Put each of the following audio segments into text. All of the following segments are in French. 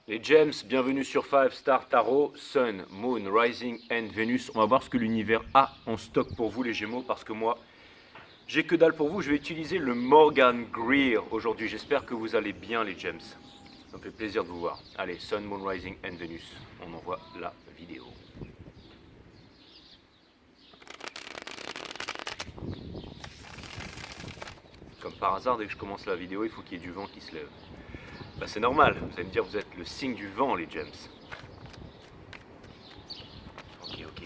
Les Gems, bienvenue sur 5 Star Tarot, Sun, Moon, Rising and Venus. On va voir ce que l'univers a en stock pour vous les Gémeaux parce que moi, j'ai que dalle pour vous. Je vais utiliser le Morgan Greer aujourd'hui. J'espère que vous allez bien les Gems. Ça me fait plaisir de vous voir. Allez, Sun, Moon, Rising and Venus. On envoie la vidéo. Comme par hasard, dès que je commence la vidéo, il faut qu'il y ait du vent qui se lève. Bah, c'est normal, vous allez me dire, vous êtes le signe du vent, les Gems. Ok.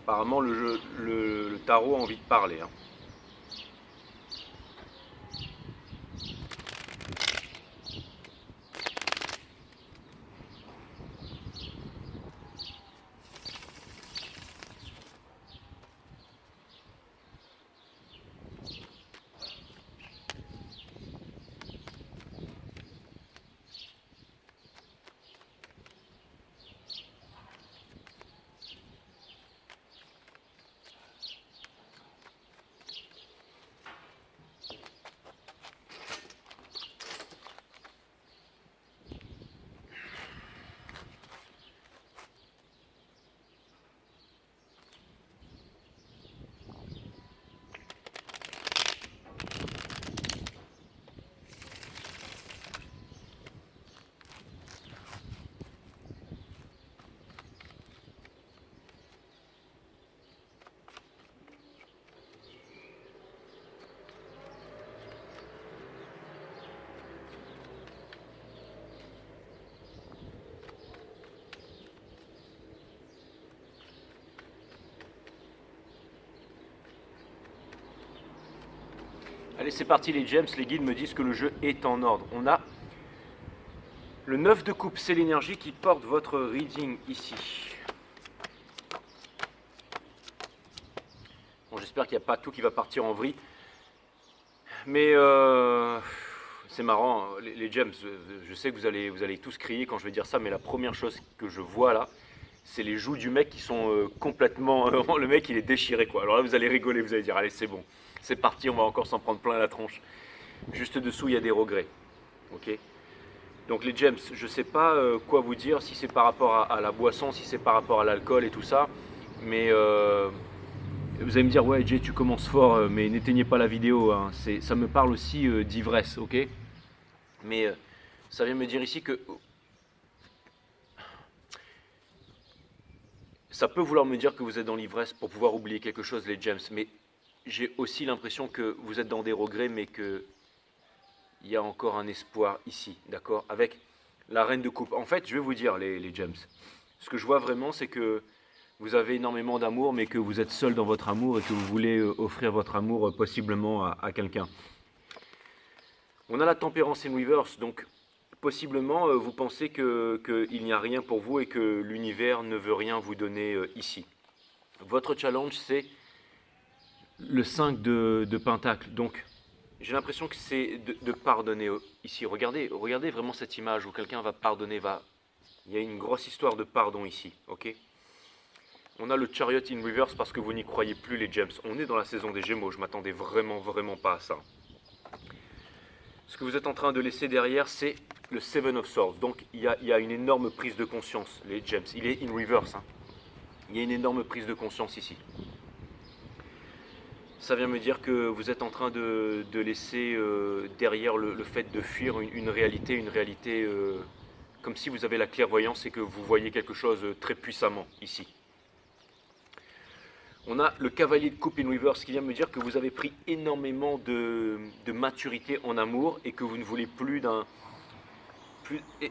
Apparemment, le tarot a envie de parler. Hein. Allez, c'est parti les Gems, les guides me disent que le jeu est en ordre. On a le 9 de coupe, c'est l'énergie qui porte votre reading ici. Bon, j'espère qu'il n'y a pas tout qui va partir en vrille. Mais c'est marrant, les Gems, je sais que vous allez tous crier quand je vais dire ça, mais la première chose que je vois là, c'est les joues du mec qui sont complètement... le mec, il est déchiré, quoi. Alors là, vous allez rigoler, vous allez dire, allez, c'est bon. C'est parti, on va encore s'en prendre plein la tronche. Juste dessous, il y a des regrets. Ok. Donc les Gems, je ne sais pas quoi vous dire, si c'est par rapport à la boisson, si c'est par rapport à l'alcool et tout ça. Mais vous allez me dire, ouais Jay, tu commences fort, mais n'éteignez pas la vidéo. Hein. Ça me parle aussi d'ivresse, ok. Mais ça vient me dire ici que ça peut vouloir me dire que vous êtes dans l'ivresse pour pouvoir oublier quelque chose, les Gems. Mais j'ai aussi l'impression que vous êtes dans des regrets, mais qu'il y a encore un espoir ici, d'accord. Avec la reine de coupe. En fait, je vais vous dire, les Gems, ce que je vois vraiment, c'est que vous avez énormément d'amour, mais que vous êtes seul dans votre amour et que vous voulez offrir votre amour possiblement à quelqu'un. On a la tempérance in reverse, donc possiblement vous pensez qu'il n'y a rien pour vous et que l'univers ne veut rien vous donner ici. Votre challenge, c'est le 5 de Pentacle. Donc, j'ai l'impression que c'est de pardonner ici. Regardez vraiment cette image où quelqu'un va pardonner. Il y a une grosse histoire de pardon ici, ok. On a le Chariot in Reverse parce que vous n'y croyez plus, les Gems. On est dans la saison des Gémeaux, je m'attendais vraiment pas à ça. Ce que vous êtes en train de laisser derrière, c'est le Seven of Swords. Donc il y a une énorme prise de conscience, les Gems. Il est in reverse. Hein. Il y a une énorme prise de conscience ici. Ça vient me dire que vous êtes en train de laisser derrière le fait de fuir une réalité comme si vous avez la clairvoyance et que vous voyez quelque chose très puissamment ici. On a le cavalier de coupe in reverse qui vient me dire que vous avez pris énormément de maturité en amour et que vous ne voulez plus d'un...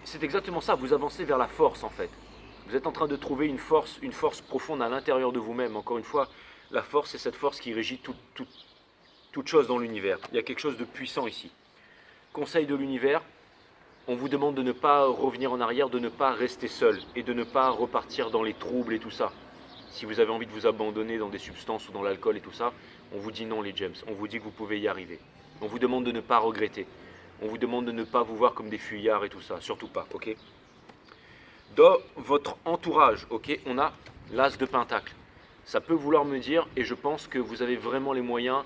C'est exactement ça, vous avancez vers la force en fait. Vous êtes en train de trouver une force profonde à l'intérieur de vous-même. Encore une fois, la force, c'est cette force qui régit toute chose dans l'univers. Il y a quelque chose de puissant ici. Conseil de l'univers, on vous demande de ne pas revenir en arrière, de ne pas rester seul et de ne pas repartir dans les troubles et tout ça. Si vous avez envie de vous abandonner dans des substances ou dans l'alcool et tout ça, on vous dit non les Gems, on vous dit que vous pouvez y arriver. On vous demande de ne pas regretter. On vous demande de ne pas vous voir comme des fuyards et tout ça, surtout pas, ok. Dans votre entourage, ok, on a l'as de pentacle. Ça peut vouloir me dire, et je pense que vous avez vraiment les moyens,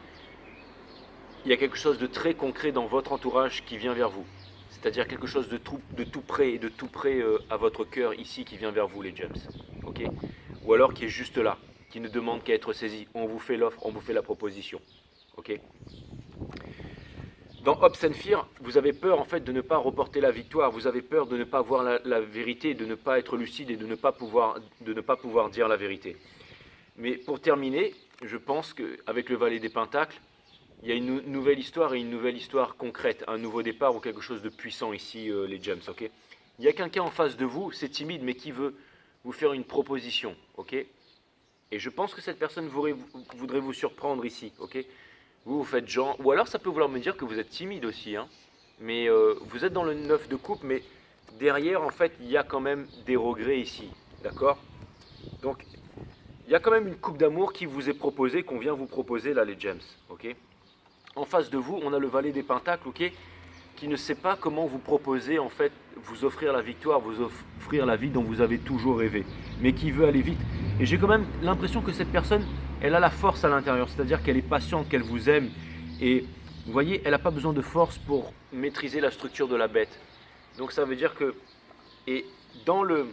il y a quelque chose de très concret dans votre entourage qui vient vers vous. C'est-à-dire quelque chose de tout près et de tout près à votre cœur ici qui vient vers vous les gems. Ok. Ou alors qui est juste là, qui ne demande qu'à être saisi. On vous fait l'offre, on vous fait la proposition. Ok. Dans Hopes and Fear, vous avez peur en fait de ne pas reporter la victoire, vous avez peur de ne pas voir la vérité, de ne pas être lucide et de ne pas pouvoir dire la vérité. Mais pour terminer, je pense qu'avec le Valet des Pentacles, il y a une nouvelle histoire et une nouvelle histoire concrète, un nouveau départ ou quelque chose de puissant ici, les gems, ok. Il y a quelqu'un en face de vous, c'est timide, mais qui veut vous faire une proposition, ok. Et je pense que cette personne voudrait vous surprendre ici, ok. Vous faites genre, ou alors ça peut vouloir me dire que vous êtes timide aussi, hein. Mais vous êtes dans le 9 de coupe, mais derrière, en fait, il y a quand même des regrets ici, d'accord. Donc, il y a quand même une coupe d'amour qui vous est proposée, qu'on vient vous proposer là, les gems, ok. En face de vous, on a le Valet des Pentacles, ok, qui ne sait pas comment vous proposer, en fait, vous offrir la victoire, vous offrir la vie dont vous avez toujours rêvé, mais qui veut aller vite. Et j'ai quand même l'impression que cette personne, elle a la force à l'intérieur, c'est-à-dire qu'elle est patiente, qu'elle vous aime. Et vous voyez, elle n'a pas besoin de force pour maîtriser la structure de la bête. Donc ça veut dire que, et dans le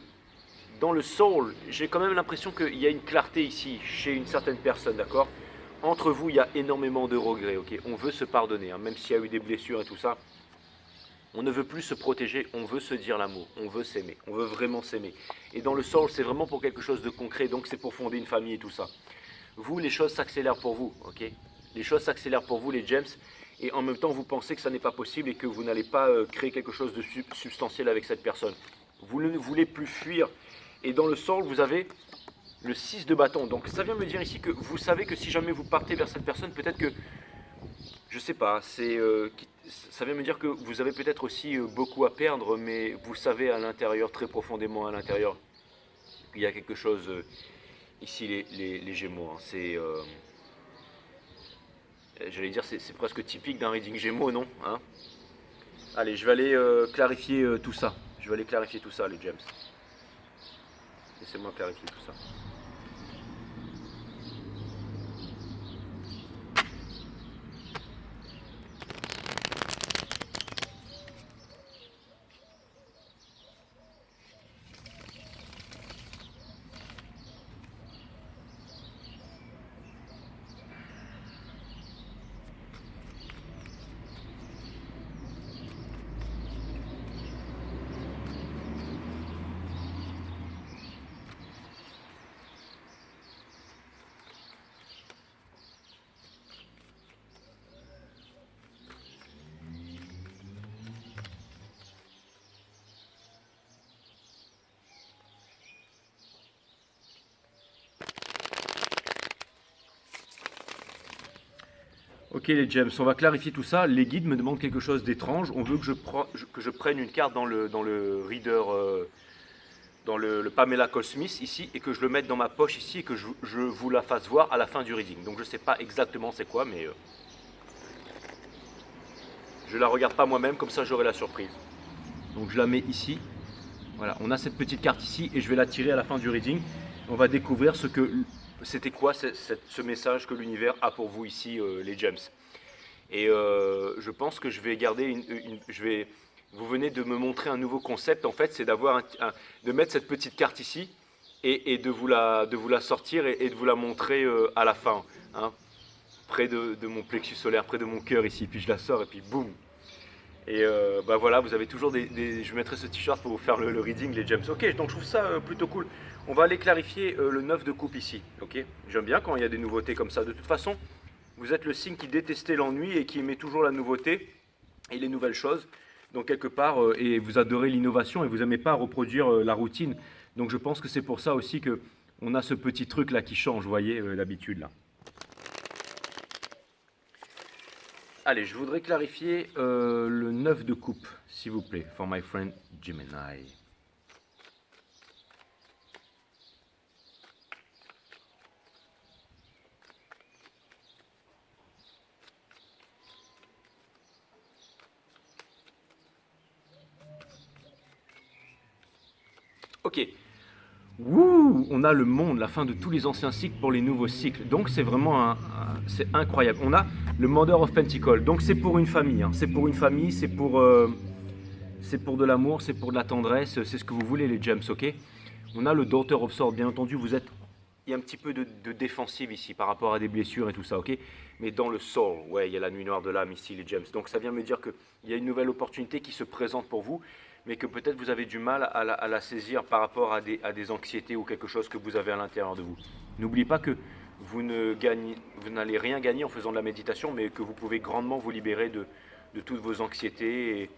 soul, j'ai quand même l'impression qu'il y a une clarté ici, chez une certaine personne, d'accord. Entre vous, il y a énormément de regrets, ok. On veut se pardonner, hein, même s'il y a eu des blessures et tout ça. On ne veut plus se protéger, on veut se dire l'amour, on veut s'aimer, on veut vraiment s'aimer. Et dans le soul, c'est vraiment pour quelque chose de concret, donc c'est pour fonder une famille et tout ça. Vous, les choses s'accélèrent pour vous, ok. Les choses s'accélèrent pour vous, les gems, et en même temps, vous pensez que ça n'est pas possible et que vous n'allez pas créer quelque chose de substantiel avec cette personne. Vous ne voulez plus fuir. Et dans le soul, vous avez le 6 de bâton. Donc ça vient me dire ici que vous savez que si jamais vous partez vers cette personne, peut-être que, je sais pas, ça vient me dire que vous avez peut-être aussi beaucoup à perdre, mais vous savez à l'intérieur, très profondément à l'intérieur, qu'il y a quelque chose ici, les Gémeaux. Hein, j'allais dire, c'est presque typique d'un reading Gémeaux, non, hein. Allez, je vais aller clarifier tout ça. Je vais aller clarifier tout ça, les gems. Laissez-moi clarifier tout ça. Ok les gems, on va clarifier tout ça. Les guides me demandent quelque chose d'étrange. On veut que je prenne une carte dans le reader, dans le Pamela Cole Smith ici, et que je le mette dans ma poche ici et que je vous la fasse voir à la fin du reading. Donc je ne sais pas exactement c'est quoi, mais je la regarde pas moi-même, comme ça j'aurai la surprise. Donc je la mets ici. Voilà, on a cette petite carte ici et je vais la tirer à la fin du reading. On va découvrir c'était quoi ce message que l'univers a pour vous ici, les gems. Et je pense que je vais garder vous venez de me montrer un nouveau concept, en fait, c'est de mettre cette petite carte ici et de vous la sortir et de vous la montrer à la fin, hein, près de mon plexus solaire, près de mon cœur ici. Puis je la sors et puis boum. Et bah voilà, vous avez toujours je mettrai ce t-shirt pour vous faire le reading, les gems. Ok, donc je trouve ça plutôt cool. On va aller clarifier le 9 de coupe ici, ok. J'aime bien quand il y a des nouveautés comme ça. De toute façon, vous êtes le signe qui détestait l'ennui et qui aimait toujours la nouveauté et les nouvelles choses. Donc quelque part, et vous adorez l'innovation et vous n'aimez pas reproduire la routine. Donc je pense que c'est pour ça aussi qu'on a ce petit truc là qui change, vous voyez, l'habitude là. Allez, je voudrais clarifier le 9 de coupe, s'il vous plaît, for my friend Gemini. Ok. Wouh, on a le monde, la fin de tous les anciens cycles pour les nouveaux cycles. Donc c'est vraiment c'est incroyable. On a le Mother of Pentacles. Donc c'est pour une famille. Hein. C'est pour une famille, c'est pour c'est pour de l'amour, c'est pour de la tendresse, c'est ce que vous voulez les gems, ok? On a le Daughter of Swords, bien entendu, il y a un petit peu de défensive ici par rapport à des blessures et tout ça, ok? Mais dans le soul, ouais, il y a la nuit noire de l'âme ici, les gems. Donc ça vient me dire qu'il y a une nouvelle opportunité qui se présente pour vous, mais que peut-être vous avez du mal à la saisir par rapport à des anxiétés ou quelque chose que vous avez à l'intérieur de vous. N'oubliez pas que vous n'allez rien gagner en faisant de la méditation, mais que vous pouvez grandement vous libérer de toutes vos anxiétés et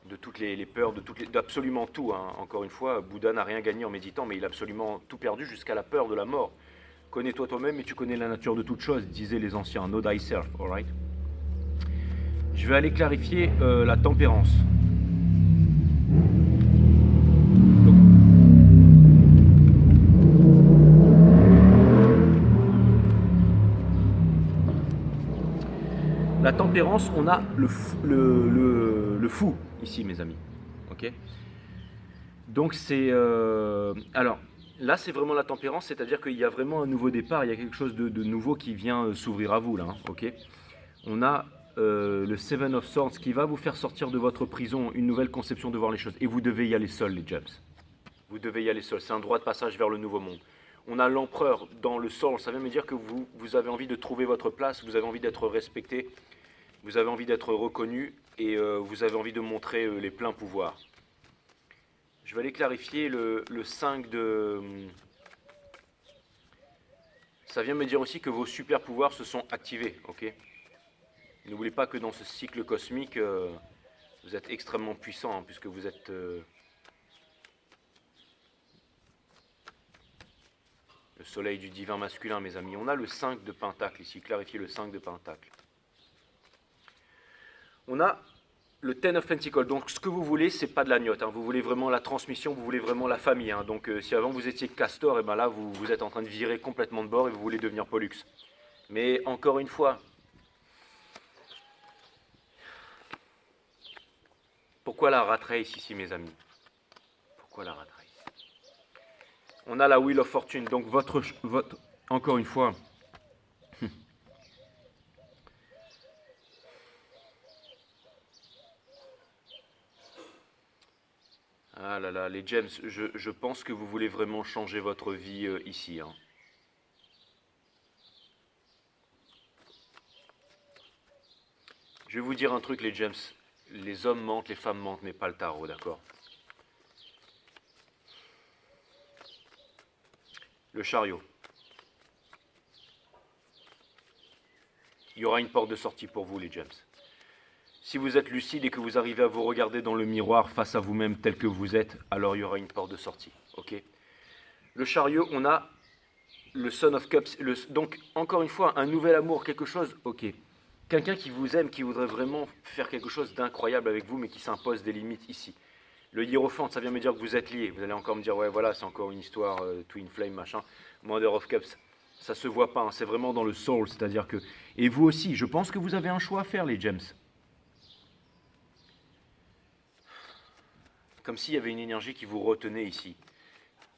de toutes les peurs, d'absolument tout, hein. Encore une fois, Bouddha n'a rien gagné en méditant, mais il a absolument tout perdu jusqu'à la peur de la mort. Connais-toi toi-même et tu connais la nature de toute chose, disaient les anciens. Know thyself, alright? Je vais aller clarifier la tempérance. La tempérance, on a le fou ici, mes amis. Ok? Donc c'est... alors, là, c'est vraiment la tempérance, c'est-à-dire qu'il y a vraiment un nouveau départ, il y a quelque chose de nouveau qui vient s'ouvrir à vous, là. Hein, ok? On a le Seven of Swords qui va vous faire sortir de votre prison une nouvelle conception de voir les choses. Et vous devez y aller seul, les James. Vous devez y aller seul. C'est un droit de passage vers le nouveau monde. On a l'empereur dans le sol. Ça veut me dire que vous avez envie de trouver votre place, vous avez envie d'être respecté, vous avez envie d'être reconnu et vous avez envie de montrer les pleins pouvoirs. Je vais aller clarifier le 5 de... Ça vient me dire aussi que vos super pouvoirs se sont activés, ok? N'oubliez pas que dans ce cycle cosmique, vous êtes extrêmement puissant, hein, puisque vous êtes... le soleil du divin masculin, mes amis. On a le 5 de Pentacle ici, clarifier le 5 de Pentacle. On a le Ten of Pentacles. Donc ce que vous voulez, c'est pas de la gnotte, hein. Vous voulez vraiment la transmission, vous voulez vraiment la famille, hein. Donc si avant vous étiez Castor, et ben là vous êtes en train de virer complètement de bord et vous voulez devenir Pollux. Mais encore une fois, pourquoi la rat race ici, mes amis? Pourquoi la rat race? On a la Wheel of Fortune, donc votre encore une fois, ah là là, les gems, je pense que vous voulez vraiment changer votre vie ici, hein. Je vais vous dire un truc, les gems, les hommes mentent, les femmes mentent, mais pas le tarot, d'accord? Le chariot. Il y aura une porte de sortie pour vous, les gems. Si vous êtes lucide et que vous arrivez à vous regarder dans le miroir face à vous-même tel que vous êtes, alors il y aura une porte de sortie, ok? Le chariot, on a le Son of Cups, donc encore une fois, un nouvel amour, quelque chose, ok. Quelqu'un qui vous aime, qui voudrait vraiment faire quelque chose d'incroyable avec vous, mais qui s'impose des limites ici. Le hiérophante, ça vient me dire que vous êtes liés. Vous allez encore me dire, ouais, voilà, c'est encore une histoire Twin Flame, machin. Mother of Cups, ça se voit pas, hein, c'est vraiment dans le soul, c'est-à-dire que... Et vous aussi, je pense que vous avez un choix à faire, les gems. Comme s'il y avait une énergie qui vous retenait ici.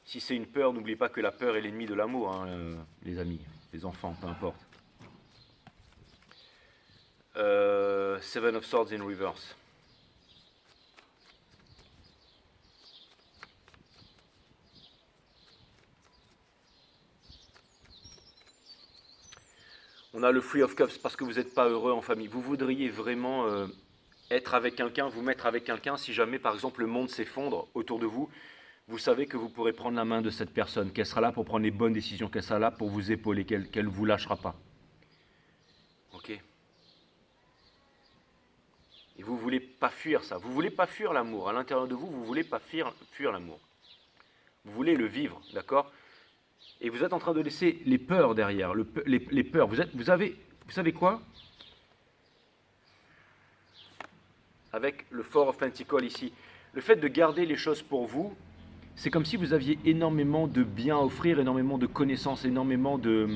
Si c'est une peur, n'oubliez pas que la peur est l'ennemi de l'amour, hein, les amis, les enfants, peu importe. Seven of Swords in reverse. On a le Free of Cups parce que vous n'êtes pas heureux en famille. Vous voudriez vraiment être avec quelqu'un, vous mettre avec quelqu'un. Si jamais, par exemple, le monde s'effondre autour de vous, vous savez que vous pourrez prendre la main de cette personne, qu'elle sera là pour prendre les bonnes décisions, qu'elle sera là pour vous épauler, qu'elle ne vous lâchera pas. Ok? Et vous ne voulez pas fuir ça. Vous ne voulez pas fuir l'amour. À l'intérieur de vous, vous ne voulez pas fuir l'amour. Vous voulez le vivre, d'accord? Et vous êtes en train de laisser les peurs derrière, les peurs. Vous savez quoi? Avec le Four of Pentacles ici, le fait de garder les choses pour vous, c'est comme si vous aviez énormément de biens à offrir, énormément de connaissances, énormément de...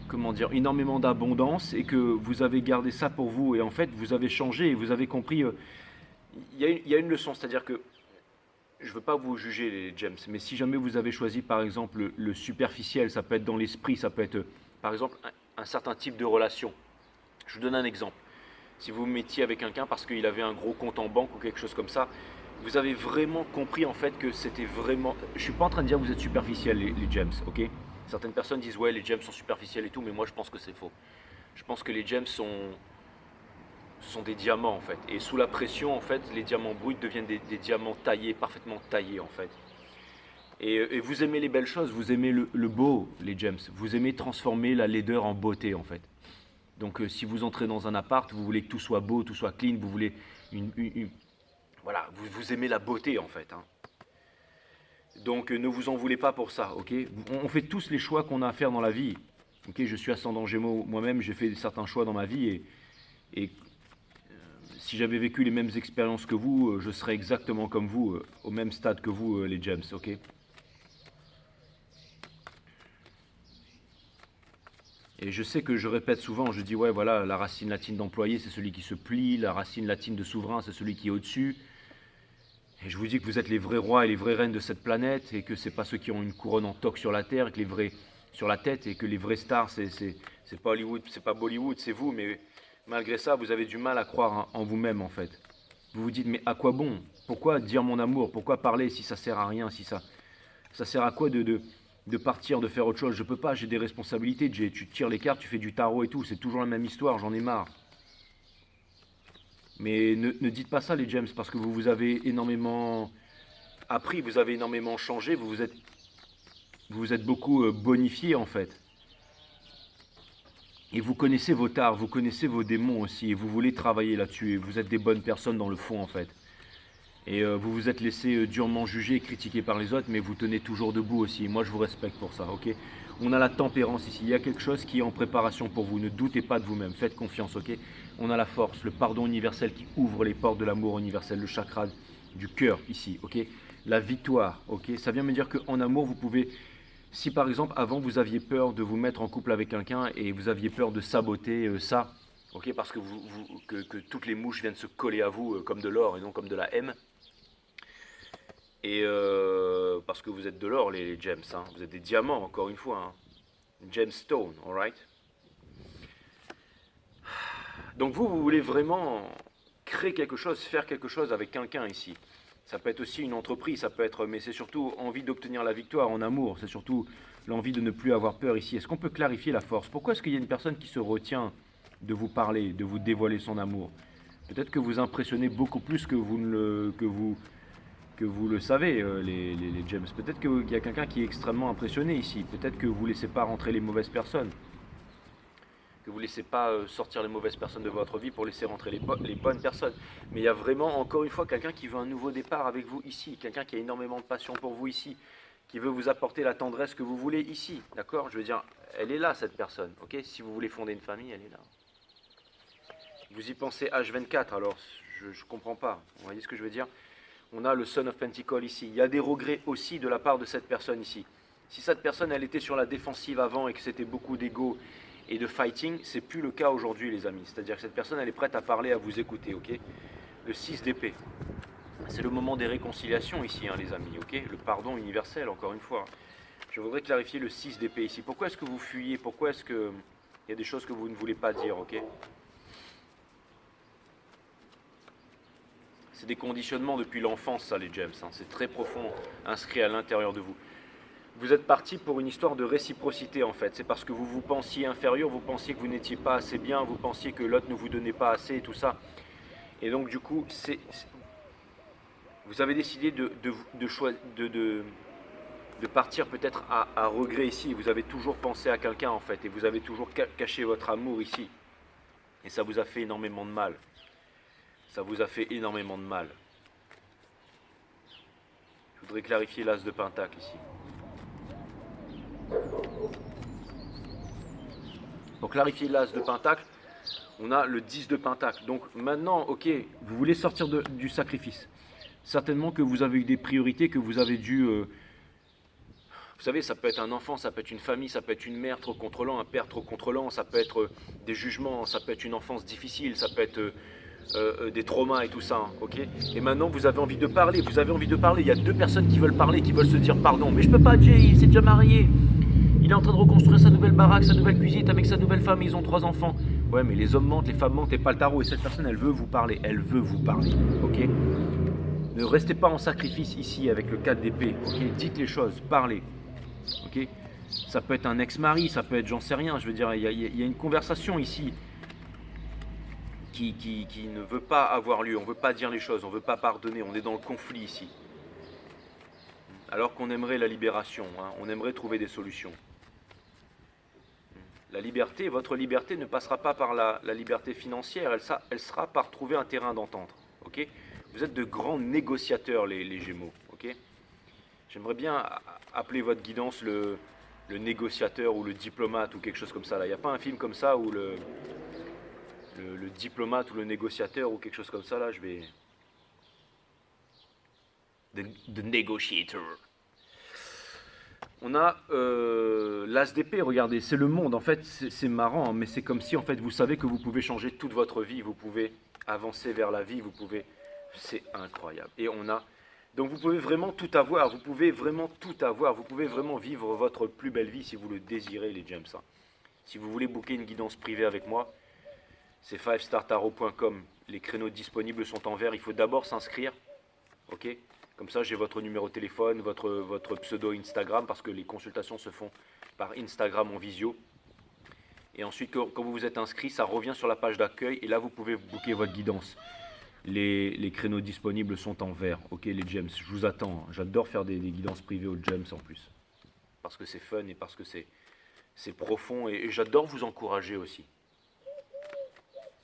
Comment dire, énormément d'abondance et que vous avez gardé ça pour vous et en fait vous avez changé et vous avez compris. Il y a une leçon, c'est-à-dire que je ne veux pas vous juger les gems, mais si jamais vous avez choisi par exemple le superficiel, ça peut être dans l'esprit, ça peut être par exemple un certain type de relation. Je vous donne un exemple. si vous vous mettiez avec quelqu'un parce qu'il avait un gros compte en banque ou quelque chose comme ça, vous avez vraiment compris en fait que c'était vraiment... Je suis pas en train de dire que vous êtes superficiel les gems, ok? Certaines personnes disent ouais les gems sont superficiels et tout, mais moi je pense que c'est faux. Je pense que les gems sont des diamants en fait. Et sous la pression en fait, les diamants bruts deviennent des diamants taillés, parfaitement taillés en fait. Et vous aimez les belles choses, vous aimez le beau, les gems. Vous aimez transformer la laideur en beauté en fait. Donc si vous entrez dans un appart, vous voulez que tout soit beau, tout soit clean, vous voulez voilà, vous aimez la beauté en fait. Hein. Donc ne vous en voulez pas pour ça, ok? On fait tous les choix qu'on a à faire dans la vie. Ok, je suis ascendant Gémeaux moi-même, j'ai fait certains choix dans ma vie et si j'avais vécu les mêmes expériences que vous, je serais exactement comme vous, au même stade que vous, les gems, ok? Et je sais que je répète souvent, je dis ouais voilà, la racine latine d'employé c'est celui qui se plie, la racine latine de souverain c'est celui qui est au-dessus. Et je vous dis que vous êtes les vrais rois et les vraies reines de cette planète et que c'est pas ceux qui ont une couronne en toque sur la terre, que les vrais sur la tête et que les vraies stars c'est pas Hollywood, c'est pas Bollywood, c'est vous. Mais malgré ça, vous avez du mal à croire en vous-même en fait. Vous vous dites mais à quoi bon? Pourquoi dire mon amour? Pourquoi parler si ça sert à rien? Si ça sert à quoi de partir, de faire autre chose? Je peux pas, j'ai des responsabilités. Tu tires les cartes, tu fais du tarot et tout, c'est toujours la même histoire, j'en ai marre. Mais ne dites pas ça les gems parce que vous avez énormément appris, vous avez énormément changé, vous vous êtes beaucoup bonifié en fait. Et vous connaissez vos tares, vous connaissez vos démons aussi et vous voulez travailler là-dessus et vous êtes des bonnes personnes dans le fond en fait. Et vous vous êtes laissé durement juger et critiquer par les autres mais vous tenez toujours debout aussi. Moi je vous respecte pour ça, ok? On a la tempérance ici, il y a quelque chose qui est en préparation pour vous, ne doutez pas de vous-même, faites confiance, ok? On a la force, le pardon universel qui ouvre les portes de l'amour universel, le chakra du cœur ici, ok? La victoire, ok? Ça vient me dire qu'en amour, vous pouvez, si par exemple avant vous aviez peur de vous mettre en couple avec quelqu'un et vous aviez peur de saboter ça, ok? Parce que, que toutes les mouches viennent se coller à vous comme de l'or et non comme de la M. Et parce que vous êtes de l'or les gems, hein? Vous êtes des diamants encore une fois, hein? Gemstone, alright? Donc vous voulez vraiment créer quelque chose, faire quelque chose avec quelqu'un ici. Ça peut être aussi une entreprise, ça peut être, mais c'est surtout envie d'obtenir la victoire en amour. C'est surtout l'envie de ne plus avoir peur ici. Est-ce qu'on peut clarifier la force? Pourquoi est-ce qu'il y a une personne qui se retient de vous parler, de vous dévoiler son amour? Peut-être que vous impressionnez beaucoup plus que vous le savez, les gems. Peut-être qu'il y a quelqu'un qui est extrêmement impressionné ici. Peut-être que vous ne laissez pas rentrer les mauvaises personnes. Que vous ne laissez pas sortir les mauvaises personnes de votre vie pour laisser rentrer les bonnes personnes. Mais il y a vraiment, encore une fois, quelqu'un qui veut un nouveau départ avec vous ici. Quelqu'un qui a énormément de passion pour vous ici. Qui veut vous apporter la tendresse que vous voulez ici. D'accord? Je veux dire, elle est là, cette personne. Ok? Si vous voulez fonder une famille, elle est là. Vous y pensez H24, alors je ne comprends pas. Vous voyez ce que je veux dire? On a le Son of Pentacle ici. Il y a des regrets aussi de la part de cette personne ici. Si cette personne, elle était sur la défensive avant et que c'était beaucoup d'ego et de fighting, c'est plus le cas aujourd'hui les amis. C'est-à-dire que cette personne elle est prête à parler, à vous écouter, ok? Le 6 d'épée. C'est le moment des réconciliations ici hein, les amis, ok? Le pardon universel encore une fois. Je voudrais clarifier le 6 d'épée ici. Pourquoi est-ce que vous fuyez? Pourquoi est-ce que il y a des choses que vous ne voulez pas dire, ok? C'est des conditionnements depuis l'enfance ça les gems, hein. C'est très profond, inscrit à l'intérieur de vous. Vous êtes parti pour une histoire de réciprocité en fait. C'est parce que vous vous pensiez inférieur, vous pensiez que vous n'étiez pas assez bien, vous pensiez que l'autre ne vous donnait pas assez et tout ça. Et donc du coup, vous avez décidé de partir peut-être à regret ici. Vous avez toujours pensé à quelqu'un en fait et vous avez toujours caché votre amour ici. Et ça vous a fait énormément de mal. Ça vous a fait énormément de mal. Je voudrais clarifier l'as de pentacle ici. Pour clarifier l'as de pentacle, on a le 10 de pentacle. Donc maintenant, ok, vous voulez sortir du sacrifice. Certainement que vous avez eu des priorités, que vous avez dû... vous savez, ça peut être un enfant, ça peut être une famille, ça peut être une mère trop contrôlant, un père trop contrôlant, ça peut être des jugements, ça peut être une enfance difficile, ça peut être des traumas et tout ça, hein, ok? Et maintenant, vous avez envie de parler, vous avez envie de parler. Il y a deux personnes qui veulent parler, qui veulent se dire pardon. Mais je peux pas, Jay, il s'est déjà marié. Il est en train de reconstruire sa nouvelle baraque, sa nouvelle cuisine avec sa nouvelle femme, ils ont 3 enfants. Ouais, mais les hommes mentent, les femmes mentent et pas le tarot. Et cette personne, elle veut vous parler. Elle veut vous parler. Ok? Ne restez pas en sacrifice ici avec le 4 d'épée. Ok? Dites les choses, parlez. Ok? Ça peut être un ex-mari, ça peut être, j'en sais rien. Je veux dire, il y a une conversation ici qui ne veut pas avoir lieu. On ne veut pas dire les choses, on ne veut pas pardonner. On est dans le conflit ici. Alors qu'on aimerait la libération. Hein, on aimerait trouver des solutions. La liberté, votre liberté ne passera pas par la liberté financière, elle sera par trouver un terrain d'entente. Ok? Vous êtes de grands négociateurs, les Gémeaux. Ok? J'aimerais bien appeler votre guidance le négociateur ou le diplomate ou quelque chose comme ça. Il n'y a pas un film comme ça où le diplomate ou le négociateur ou quelque chose comme ça. Là, je vais... The negotiator. On a l'as d'épée, regardez, c'est le monde. En fait, c'est marrant, hein, mais c'est comme si, en fait, vous savez que vous pouvez changer toute votre vie, vous pouvez avancer vers la vie, vous pouvez... C'est incroyable. Et on a... Donc vous pouvez vraiment tout avoir, vous pouvez vraiment tout avoir, vous pouvez vraiment vivre votre plus belle vie si vous le désirez, les James. Hein. Si vous voulez booker une guidance privée avec moi, c'est 5startarot.com. Les créneaux disponibles sont en vert, il faut d'abord s'inscrire, ok? Comme ça, j'ai votre numéro de téléphone, votre pseudo Instagram, parce que les consultations se font par Instagram en visio. Et ensuite, quand vous vous êtes inscrit, ça revient sur la page d'accueil, et là, vous pouvez booker votre guidance. Les créneaux disponibles sont en vert, ok, les James, je vous attends. Hein. J'adore faire des guidances privées aux James en plus. Parce que c'est fun et parce que c'est profond, et j'adore vous encourager aussi.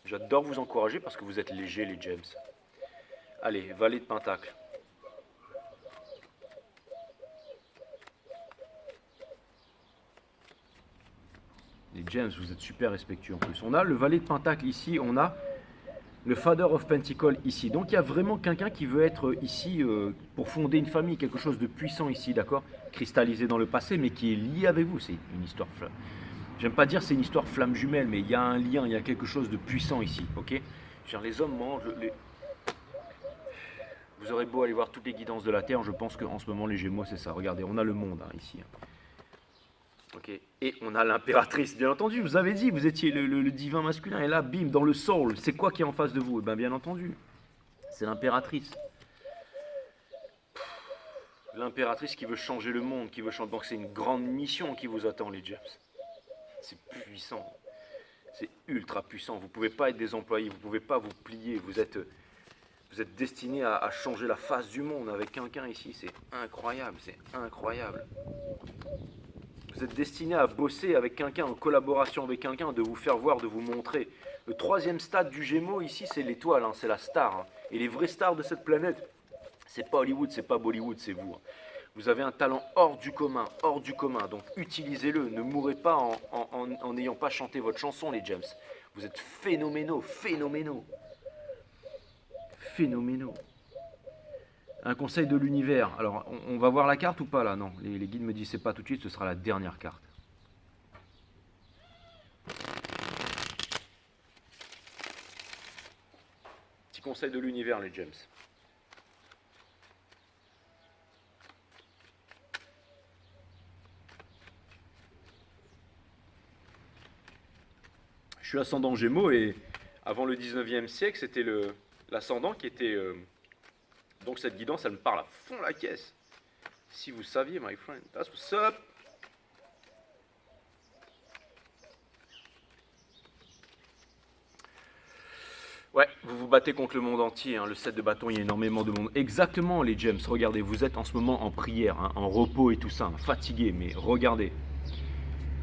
J'adore vous encourager parce que vous êtes légers, les James. Allez, valet de pentacle. Les James, vous êtes super respectueux en plus. On a le valet de pentacle ici, on a le Father of Pentacle ici. Donc il y a vraiment quelqu'un qui veut être ici pour fonder une famille, quelque chose de puissant ici, d'accord? Cristallisé dans le passé, mais qui est lié avec vous. C'est une histoire flamme. J'aime pas dire c'est une histoire flamme jumelle, mais il y a un lien, il y a quelque chose de puissant ici, ok? Genre les hommes mangent... Vous aurez beau aller voir toutes les guidances de la Terre, je pense qu'en ce moment les Gémeaux c'est ça. Regardez, on a le monde hein, ici. Ok. Et on a l'impératrice, bien entendu. Vous avez dit, vous étiez le divin masculin. Et là, bim, dans le soul, c'est quoi qui est en face de vous? Eh bien entendu, c'est l'impératrice. L'impératrice qui veut changer le monde, qui veut changer. Donc c'est une grande mission qui vous attend, les James. C'est puissant. C'est ultra puissant. Vous ne pouvez pas être des employés, vous ne pouvez pas vous plier. Vous êtes destiné à changer la face du monde avec quelqu'un ici. C'est incroyable, c'est incroyable. Vous êtes destiné à bosser avec quelqu'un, en collaboration avec quelqu'un, de vous faire voir, de vous montrer. Le troisième stade du Gémeaux ici, c'est l'étoile, hein, c'est la star. Hein. Et les vraies stars de cette planète, c'est pas Hollywood, c'est pas Bollywood, c'est vous. Hein. Vous avez un talent hors du commun, hors du commun. Donc utilisez-le, ne mourrez pas en n'ayant pas chanté votre chanson, les James. Vous êtes phénoménaux, phénoménaux. Phénoménaux. Un conseil de l'univers. Alors, on va voir la carte ou pas là? Non, les guides me disent c'est pas tout de suite, ce sera la dernière carte. Petit conseil de l'univers, les James. Je suis ascendant Gémeaux et avant le 19e siècle, c'était l'ascendant qui était... donc cette guidance, elle me parle à fond la caisse. Si vous saviez, my friend, that's what's up. Ouais, vous vous battez contre le monde entier, hein, le 7 de bâton, il y a énormément de monde. Exactement, les James, regardez, vous êtes en ce moment en prière, hein, en repos et tout ça, hein, fatigué, mais regardez.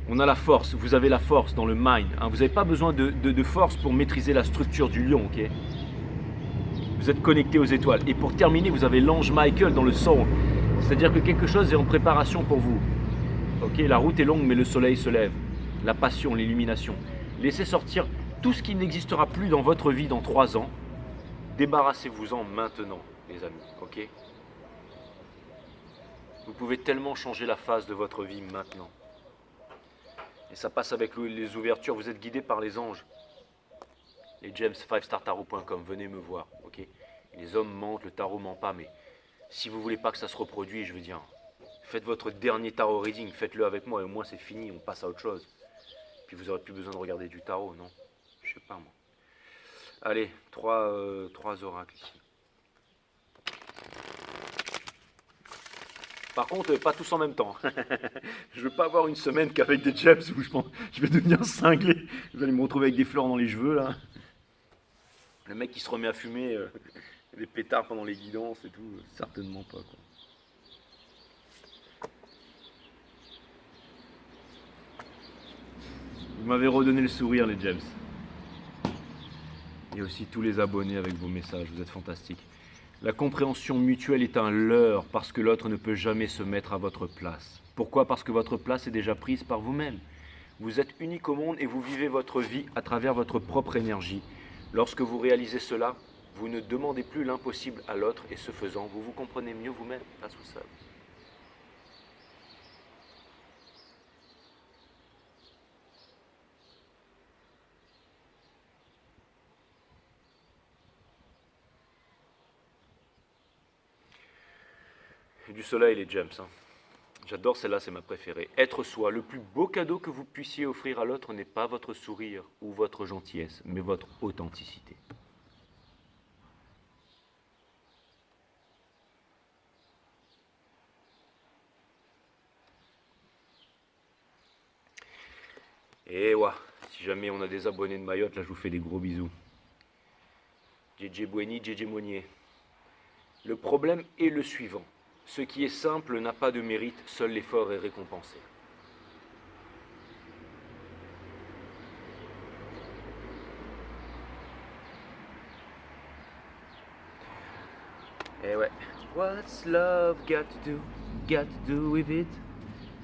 On a la force, vous avez la force dans le mind, hein, vous n'avez pas besoin de force pour maîtriser la structure du lion, ok? Vous êtes connecté aux étoiles. Et pour terminer, vous avez l'ange Michael dans le soul. C'est-à-dire que quelque chose est en préparation pour vous. Ok, la route est longue, mais le soleil se lève. La passion, l'illumination. Laissez sortir tout ce qui n'existera plus dans votre vie dans 3 ans. Débarrassez-vous-en maintenant, les amis. Ok? Vous pouvez tellement changer la phase de votre vie maintenant. Et ça passe avec les ouvertures. Vous êtes guidé par les anges. Les James, 5startarot.com, venez me voir, ok? Les hommes mentent, le tarot ment pas, mais si vous voulez pas que ça se reproduise, je veux dire, faites votre dernier tarot reading, faites-le avec moi, et au moins c'est fini, on passe à autre chose. Puis vous aurez plus besoin de regarder du tarot, non? sais pas moi. Allez, trois oracles ici. Par contre, pas tous en même temps. Je veux pas avoir une semaine qu'avec des James où je pense je vais devenir cinglé. Vous allez me retrouver avec des fleurs dans les cheveux là. Le mec qui se remet à fumer des pétards pendant les guidances et tout, certainement pas quoi. Vous m'avez redonné le sourire les James. Et aussi tous les abonnés avec vos messages, vous êtes fantastiques. La compréhension mutuelle est un leurre parce que l'autre ne peut jamais se mettre à votre place. Pourquoi? Parce que votre place est déjà prise par vous-même. Vous êtes unique au monde et vous vivez votre vie à travers votre propre énergie. Lorsque vous réalisez cela, vous ne demandez plus l'impossible à l'autre et ce faisant, vous vous comprenez mieux vous-même. That's what's up. Du soleil les James. Hein. J'adore celle-là, c'est ma préférée. Être soi, le plus beau cadeau que vous puissiez offrir à l'autre n'est pas votre sourire ou votre gentillesse, mais votre authenticité. Et ouais, si jamais on a des abonnés de Mayotte, là je vous fais des gros bisous. JJ Boueni, JJ Monnier. Le problème est le suivant. Ce qui est simple n'a pas de mérite, seul l'effort est récompensé. Eh ouais. What's love got to do? Got to do with it?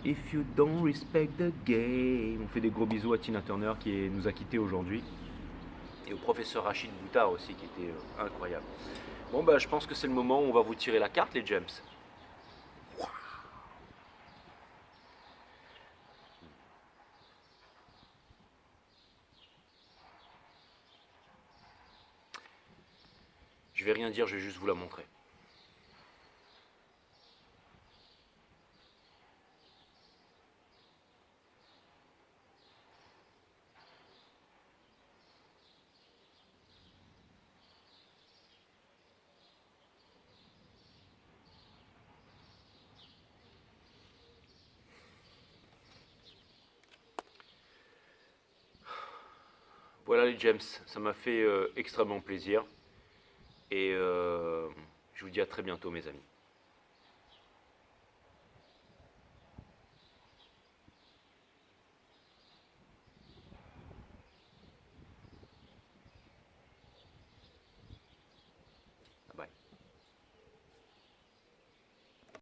If you don't respect the game. On fait des gros bisous à Tina Turner qui nous a quittés aujourd'hui. Et au professeur Rachid Boutard aussi qui était incroyable. Bon bah je pense que c'est le moment où on va vous tirer la carte les James. Je vais rien dire, je vais juste vous la montrer. Voilà les James, ça m'a fait extrêmement plaisir. Et je vous dis à très bientôt mes amis.